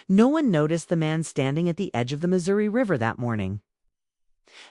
No one noticed the man standing at the edge of the Missouri River that morning.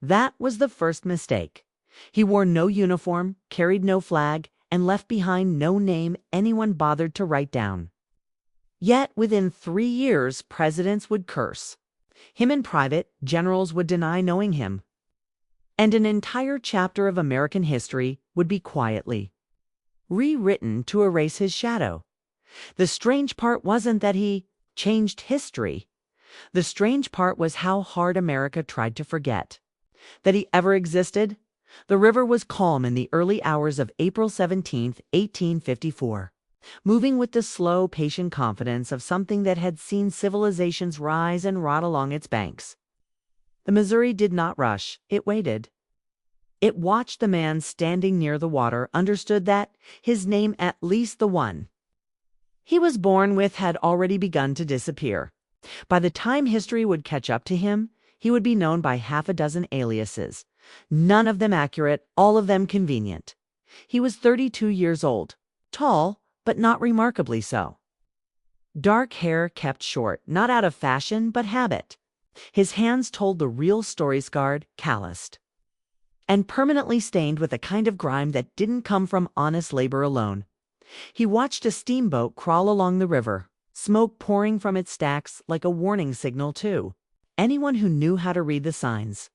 That was the first mistake. He wore no uniform, carried no flag, and left behind no name anyone bothered to write down. Yet within 3 years, presidents would curse him in private, generals would deny knowing him, and an entire chapter of American history would be quietly rewritten to erase his shadow. The strange part wasn't that he changed history. The strange part was how hard America tried to forget that he ever existed. The river was calm in the early hours of April 17, 1854, moving with the slow, patient confidence of something that had seen civilizations rise and rot along its banks. The Missouri did not rush, it waited. It watched the man standing near the water, understood that his name, at least the one he was born with, had already begun to disappear. By the time history would catch up to him, he would be known by half a dozen aliases, none of them accurate, all of them convenient. He was 32 years old, tall, but not remarkably so. Dark hair kept short, not out of fashion, but habit. His hands told the real story, scarred, calloused, and permanently stained with a kind of grime that didn't come from honest labor alone. He watched a steamboat crawl along the river, smoke pouring from its stacks like a warning signal to anyone who knew how to read the signs.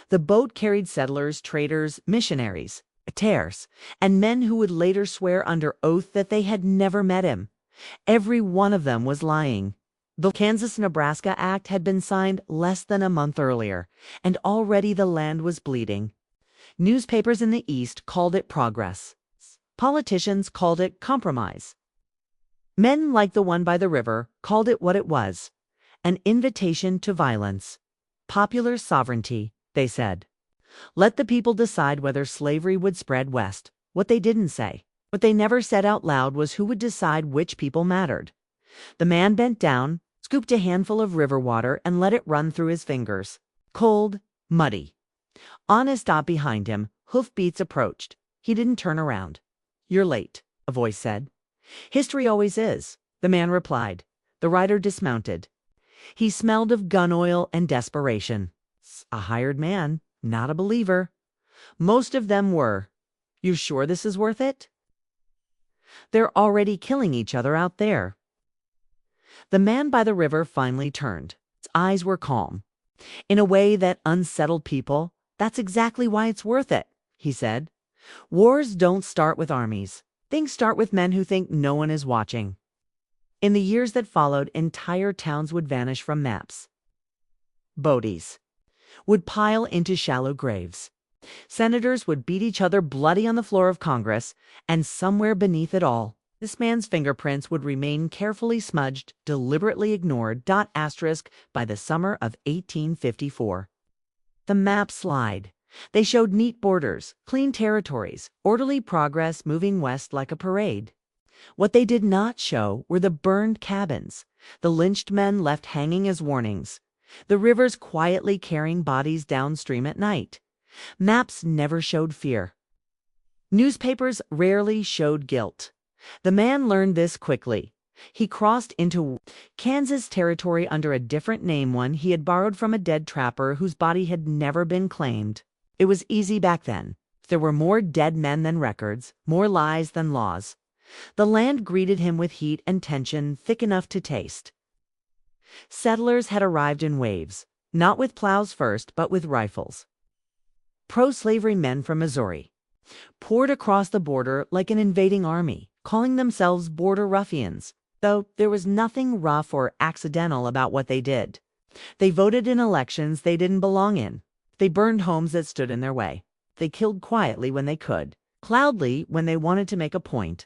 The boat carried settlers, traders, missionaries, taverns, and men who would later swear under oath that they had never met him. Every one of them was lying. The Kansas-Nebraska Act had been signed less than a month earlier, and already the land was bleeding. Newspapers in the East called it progress. Politicians called it compromise. Men like the one by the river called it what it was, an invitation to violence. Popular sovereignty, they said. Let the people decide whether slavery would spread west. What they didn't say, what they never said out loud, was who would decide which people mattered. The man bent down, scooped a handful of river water, and let it run through his fingers. Cold, muddy. On a stop behind him, hoofbeats approached. He didn't turn around. "You're late," a voice said. "History always is," the man replied. The rider dismounted. He smelled of gun oil and desperation. A hired man, not a believer. Most of them were. "You sure this is worth it? They're already killing each other out there." The man by the river finally turned. His eyes were calm. "In a way that unsettled people, that's exactly why it's worth it," he said. "Wars don't start with armies. Things start with men who think no one is watching." In the years that followed, entire towns would vanish from maps. Bodies would pile into shallow graves. Senators would beat each other bloody on the floor of Congress, and somewhere beneath it all, this man's fingerprints would remain carefully smudged, deliberately ignored, by the summer of 1854. The maps lied. They showed neat borders, clean territories, orderly progress moving west like a parade. What they did not show were the burned cabins, the lynched men left hanging as warnings, the rivers quietly carrying bodies downstream at night. Maps never showed fear. Newspapers rarely showed guilt. The man learned this quickly. He crossed into Kansas territory under a different name, one he had borrowed from a dead trapper whose body had never been claimed. It was easy back then. There were more dead men than records, more lies than laws. The land greeted him with heat and tension thick enough to taste. Settlers had arrived in waves, not with plows first, but with rifles. Pro-slavery men from Missouri poured across the border like an invading army, calling themselves border ruffians, though there was nothing rough or accidental about what they did. They voted in elections they didn't belong in. They burned homes that stood in their way. They killed quietly when they could, loudly when they wanted to make a point.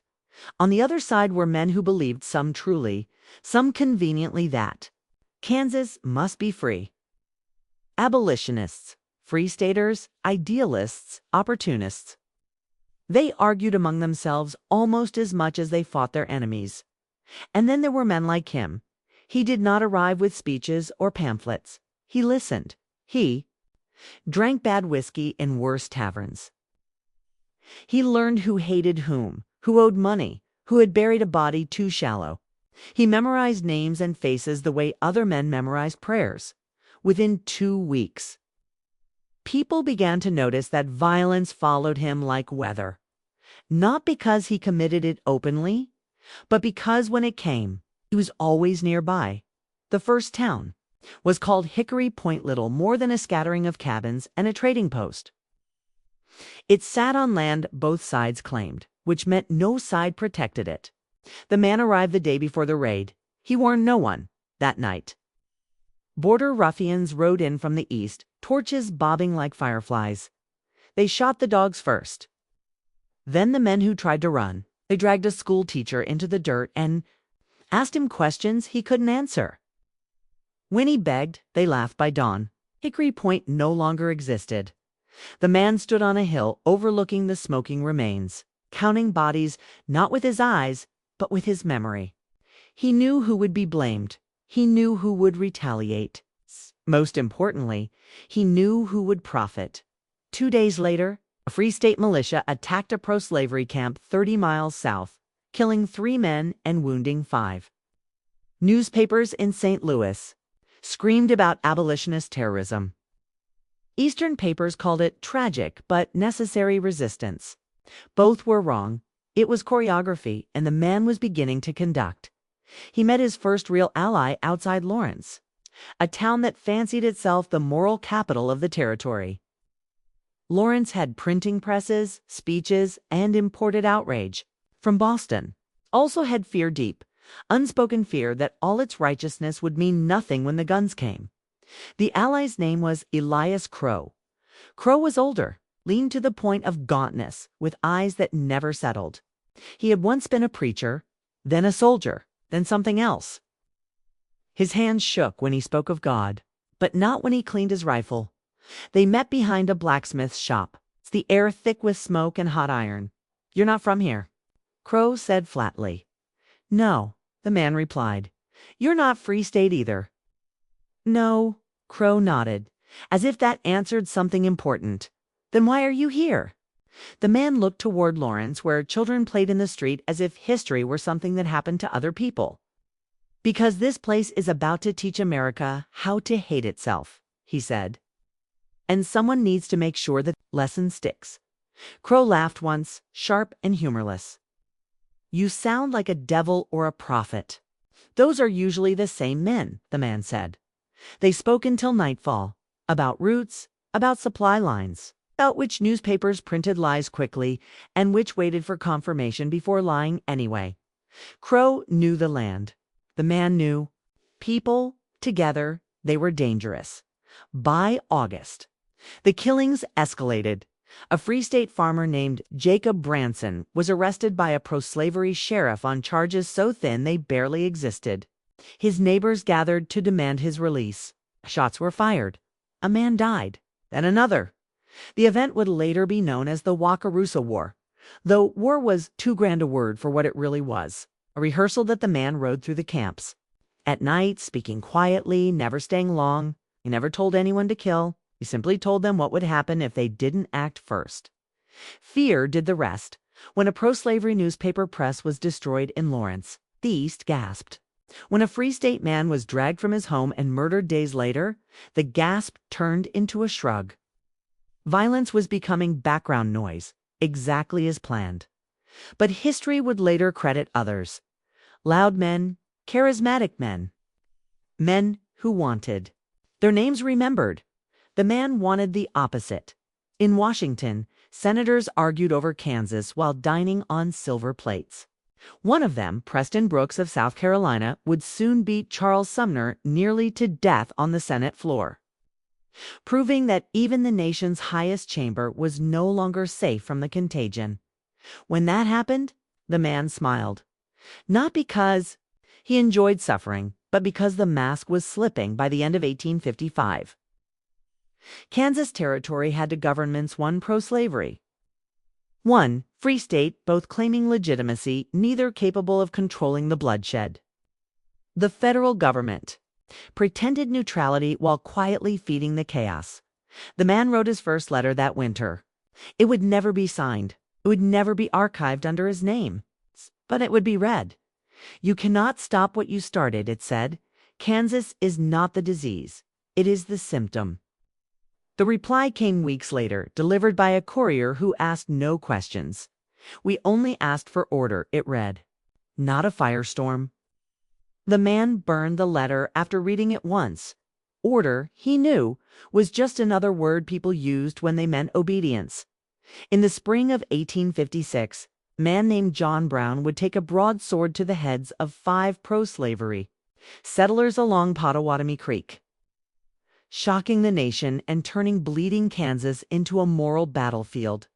On the other side were men who believed, some truly, some conveniently, that Kansas must be free. Abolitionists, free staters, idealists, opportunists. They argued among themselves almost as much as they fought their enemies. And then there were men like him. He did not arrive with speeches or pamphlets. He listened. He drank bad whiskey in worse taverns. He learned who hated whom, who owed money, who had buried a body too shallow. He memorized names and faces the way other men memorized prayers. Within 2 weeks, people began to notice that violence followed him like weather. Not because he committed it openly, but because when it came, he was always nearby. The first town was called Hickory Point, little more than a scattering of cabins and a trading post. It sat on land both sides claimed, which meant no side protected it. The man arrived the day before the raid. He warned no one that night. Border ruffians rode in from the east, torches bobbing like fireflies. They shot the dogs first. Then the men who tried to run. They dragged a school teacher into the dirt and asked him questions he couldn't answer. When he begged, they laughed by dawn. Hickory Point no longer existed. The man stood on a hill overlooking the smoking remains, counting bodies not with his eyes, but with his memory. He knew who would be blamed. He knew who would retaliate. Most importantly, he knew who would profit. 2 days later, a Free State militia attacked a pro-slavery camp 30 miles south, killing 3 men and wounding 5. Newspapers in St. Louis screamed about abolitionist terrorism. Eastern papers called it tragic but necessary resistance. Both were wrong. It was choreography, and the man was beginning to conduct. He met his first real ally outside Lawrence, a town that fancied itself the moral capital of the territory. Lawrence had printing presses, speeches, and imported outrage from Boston. Also had fear deep, unspoken fear that all its righteousness would mean nothing when the guns came. The ally's name was Elias Crow. Crow was older, lean to the point of gauntness, with eyes that never settled. He had once been a preacher, then a soldier, then something else. His hands shook when he spoke of God, but not when he cleaned his rifle. They met behind a blacksmith's shop, the air thick with smoke and hot iron. "You're not from here," Crow said flatly. "No," the man replied. "You're not Free State either." "No," Crow nodded, as if that answered something important. "Then why are you here?" The man looked toward Lawrence, where children played in the street as if history were something that happened to other people. "Because this place is about to teach America how to hate itself," he said. "And someone needs to make sure that lesson sticks." Crow laughed once, sharp and humorless. "You sound like a devil or a prophet." "Those are usually the same men," the man said. They spoke until nightfall, about routes, about supply lines, about which newspapers printed lies quickly and which waited for confirmation before lying anyway. Crow knew the land. The man knew. People, together, they were dangerous. By August, the killings escalated. A Free State farmer named Jacob Branson was arrested by a pro-slavery sheriff on charges so thin they barely existed. His neighbors gathered to demand his release. Shots were fired. A man died, then another. The event would later be known as the Wakarusa War, though war was too grand a word for what it really was, a rehearsal that the man rode through the camps. At night, speaking quietly, never staying long, he never told anyone to kill. He simply told them what would happen if they didn't act first. Fear did the rest. When a pro-slavery newspaper press was destroyed in Lawrence, the East gasped. When a Free State man was dragged from his home and murdered days later, the gasp turned into a shrug. Violence was becoming background noise, exactly as planned. But history would later credit others. Loud men, charismatic men. Men who wanted their names remembered. The man wanted the opposite. In Washington, senators argued over Kansas while dining on silver plates. One of them, Preston Brooks of South Carolina, would soon beat Charles Sumner nearly to death on the Senate floor, proving that even the nation's highest chamber was no longer safe from the contagion. When that happened, the man smiled. Not because he enjoyed suffering, but because the mask was slipping by the end of 1855. Kansas Territory had two governments, one pro-slavery, one Free State, both claiming legitimacy, neither capable of controlling the bloodshed. The federal government pretended neutrality while quietly feeding the chaos. The man wrote his first letter that winter. It would never be signed. It would never be archived under his name. But it would be read. "You cannot stop what you started," it said. "Kansas is not the disease. It is the symptom." The reply came weeks later, delivered by a courier who asked no questions. "We only asked for order," it read. Not a firestorm. The man burned the letter after reading it once. Order, he knew, was just another word people used when they meant obedience. In the spring of 1856, a man named John Brown would take a broadsword to the heads of 5 pro-slavery settlers along Pottawatomie Creek, shocking the nation and turning bleeding Kansas into a moral battlefield.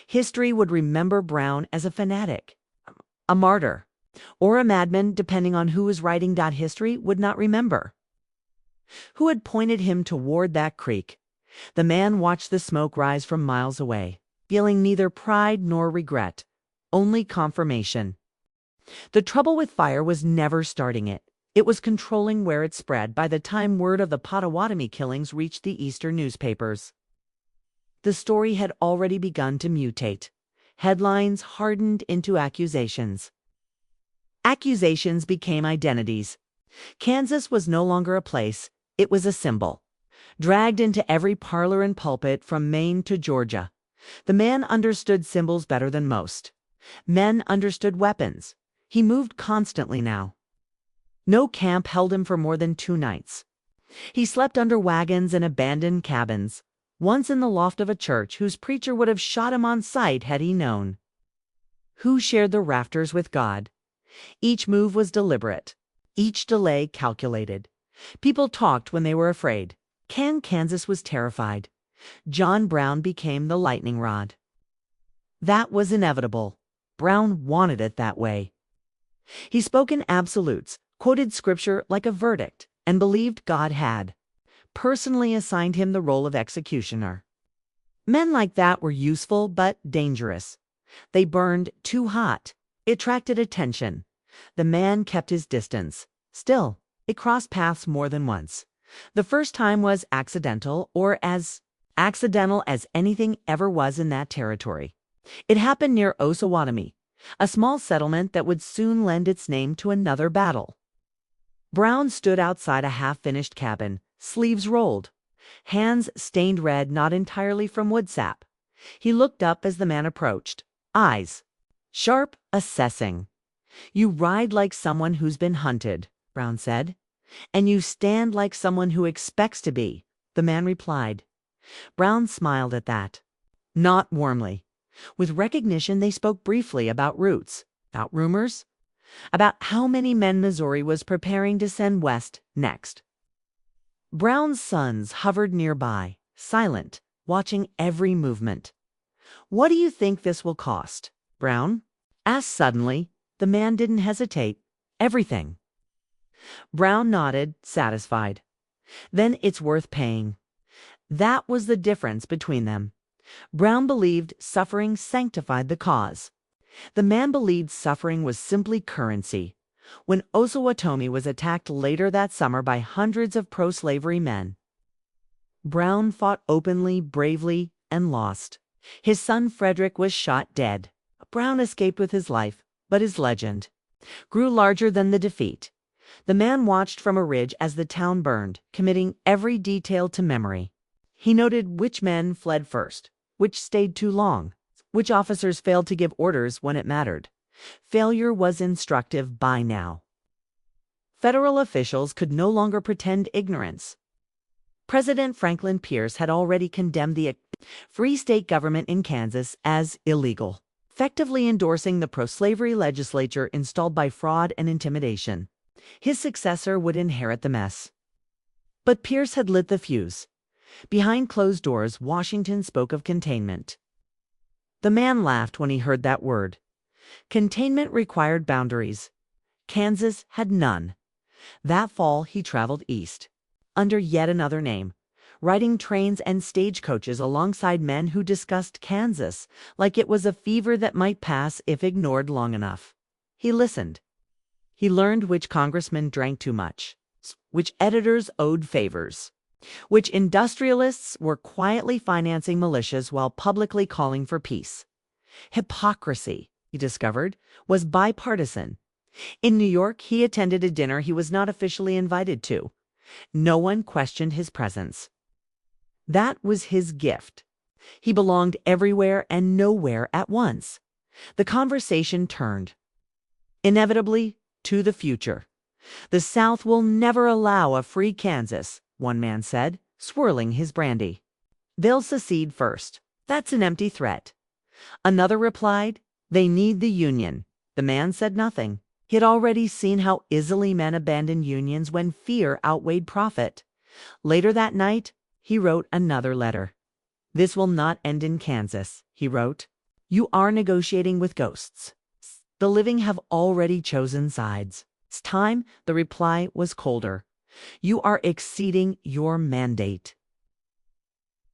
History would remember Brown as a fanatic, a martyr, or a madman, depending on who was writing. History would not remember who had pointed him toward that creek. The man watched the smoke rise from miles away, feeling neither pride nor regret, only confirmation. The trouble with fire was never starting it. It was controlling where it spread by the time word of the Pottawatomie killings reached the eastern newspapers. The story had already begun to mutate. Headlines hardened into accusations. Accusations became identities. Kansas was no longer a place, it was a symbol, dragged into every parlor and pulpit from Maine to Georgia. The man understood symbols better than most. Men understood weapons. He moved constantly now. No camp held him for more than 2 nights. He slept under wagons and abandoned cabins, once in the loft of a church whose preacher would have shot him on sight had he known. Who shared the rafters with God? Each move was deliberate, each delay calculated. People talked when they were afraid. Kansas was terrified. John Brown became the lightning rod. That was inevitable. Brown wanted it that way. He spoke in absolutes, quoted scripture like a verdict, and believed God had personally assigned him the role of executioner. Men like that were useful but dangerous. They burned too hot. It attracted attention. The man kept his distance. Still, it crossed paths more than once. The first time was accidental, or as accidental as anything ever was in that territory. It happened near Osawatomie, a small settlement that would soon lend its name to another battle. Brown stood outside a half-finished cabin, sleeves rolled, hands stained red not entirely from wood sap. He looked up as the man approached, eyes sharp, assessing. "You ride like someone who's been hunted," Brown said. "And you stand like someone who expects to be," the man replied. Brown smiled at that. Not warmly. With recognition, they spoke briefly about routes, about rumors, about how many men Missouri was preparing to send west next. Brown's sons hovered nearby, silent, watching every movement. "What do you think this will cost?" Brown asked suddenly. The man didn't hesitate. "Everything." Brown nodded, satisfied. "Then it's worth paying." That was the difference between them. Brown believed suffering sanctified the cause. The man believed suffering was simply currency. When Osawatomie was attacked later that summer by hundreds of pro-slavery men, Brown fought openly, bravely, and lost. His son Frederick was shot dead. Brown escaped with his life, but his legend grew larger than the defeat. The man watched from a ridge as the town burned, committing every detail to memory. He noted which men fled first, which stayed too long, which officers failed to give orders when it mattered. Failure was instructive by now. Federal officials could no longer pretend ignorance. President Franklin Pierce had already condemned the Free State government in Kansas as illegal, effectively endorsing the pro-slavery legislature installed by fraud and intimidation. His successor would inherit the mess. But Pierce had lit the fuse. Behind closed doors, Washington spoke of containment. The man laughed when he heard that word. Containment required boundaries. Kansas had none. That fall, he traveled east, under yet another name, riding trains and stagecoaches alongside men who discussed Kansas like it was a fever that might pass if ignored long enough. He listened. He learned which congressmen drank too much, which editors owed favors, which industrialists were quietly financing militias while publicly calling for peace. Hypocrisy, he discovered, was bipartisan. In New York, he attended a dinner he was not officially invited to. No one questioned his presence. That was his gift. He belonged everywhere and nowhere at once. The conversation turned, inevitably, to the future. "The South will never allow a free Kansas," one man said, swirling his brandy. "They'll secede first. That's an empty threat." Another replied, "They need the Union." The man said nothing. He had already seen how easily men abandoned unions when fear outweighed profit. Later that night, he wrote another letter. "This will not end in Kansas," he wrote. "You are negotiating with ghosts. The living have already chosen sides." It's time. The reply was colder. "You are exceeding your mandate."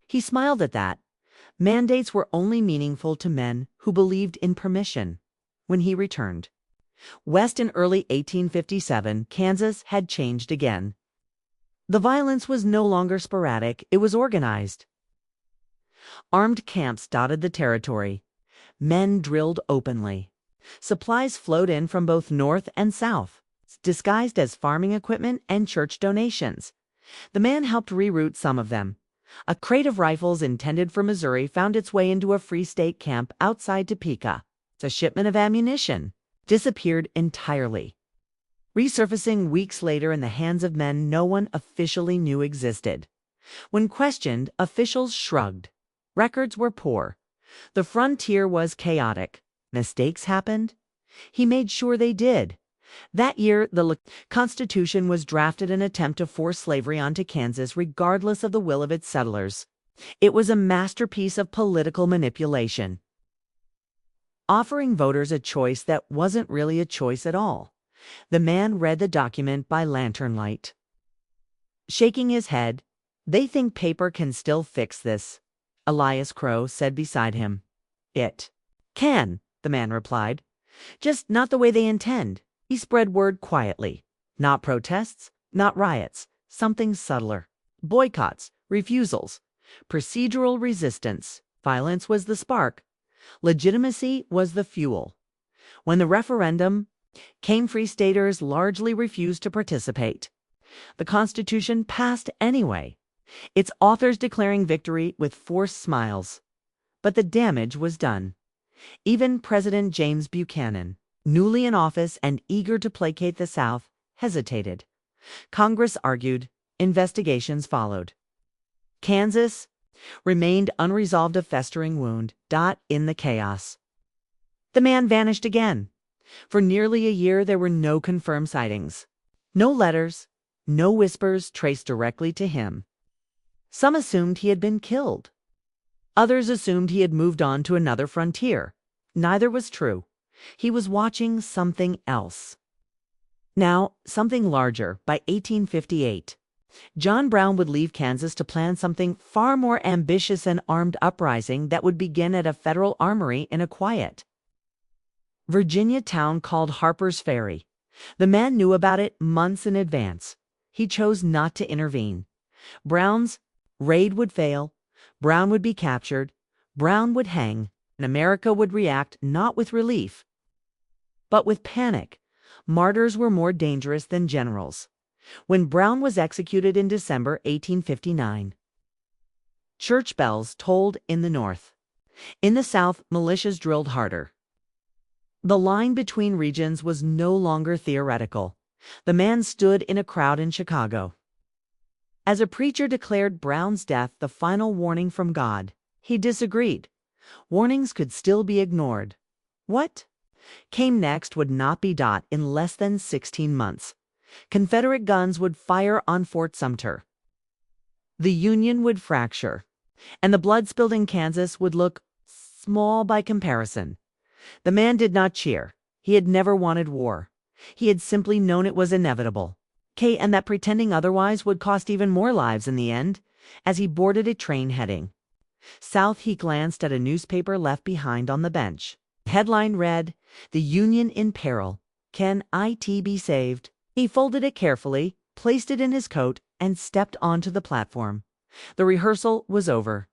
He smiled at that. Mandates were only meaningful to men who believed in permission. When he returned west in early 1857, Kansas had changed again. The violence was no longer sporadic, it was organized. Armed camps dotted the territory. Men drilled openly. Supplies flowed in from both north and south, disguised as farming equipment and church donations. The man helped reroute some of them. A crate of rifles intended for Missouri found its way into a Free State camp outside Topeka. A shipment of ammunition disappeared entirely, resurfacing weeks later in the hands of men no one officially knew existed. When questioned, officials shrugged. Records were poor. The frontier was chaotic. Mistakes happened. He made sure they did. That year, the Constitution was drafted in an attempt to force slavery onto Kansas regardless of the will of its settlers. It was a masterpiece of political manipulation, offering voters a choice that wasn't really a choice at all. The man read the document by lantern light, shaking his head. "They think paper can still fix this," Elias Crow said beside him. "It can," the man replied. "Just not the way they intend." He spread word quietly. Not protests, not riots, something subtler. Boycotts, refusals, procedural resistance. Violence was the spark. Legitimacy was the fuel. When the referendum came, Free Staters largely refused to participate. The Constitution passed anyway, its authors declaring victory with forced smiles. But the damage was done. Even President James Buchanan, newly in office and eager to placate the South, hesitated. Congress argued. Investigations followed. Kansas remained unresolved, a festering wound, in the chaos. The man vanished again. For nearly a year, there were no confirmed sightings. No letters, no whispers traced directly to him. Some assumed he had been killed. Others assumed he had moved on to another frontier. Neither was true. He was watching something else. Now, something larger. By 1858, John Brown would leave Kansas to plan something far more ambitious, an armed uprising that would begin at a federal armory in a quiet Virginia town called Harper's Ferry. The man knew about it months in advance. He chose not to intervene. Brown's raid would fail. Brown would be captured. Brown would hang. And America would react not with relief, but with panic. Martyrs were more dangerous than generals. When Brown was executed in December 1859, church bells tolled in the North. In the South, militias drilled harder. The line between regions was no longer theoretical. The man stood in a crowd in Chicago. As a preacher declared Brown's death the final warning from God, he disagreed. Warnings could still be ignored. What came next would not be in less than 16 months. Confederate guns would fire on Fort Sumter. The Union would fracture, and the blood spilled in Kansas would look small by comparison. The man did not cheer. He had never wanted war. He had simply known it was inevitable. And that pretending otherwise would cost even more lives in the end. As he boarded a train heading south, he glanced at a newspaper left behind on the bench. The headline read, "The Union in Peril. Can it be saved?" He folded it carefully, placed it in his coat, and stepped onto the platform. The rehearsal was over.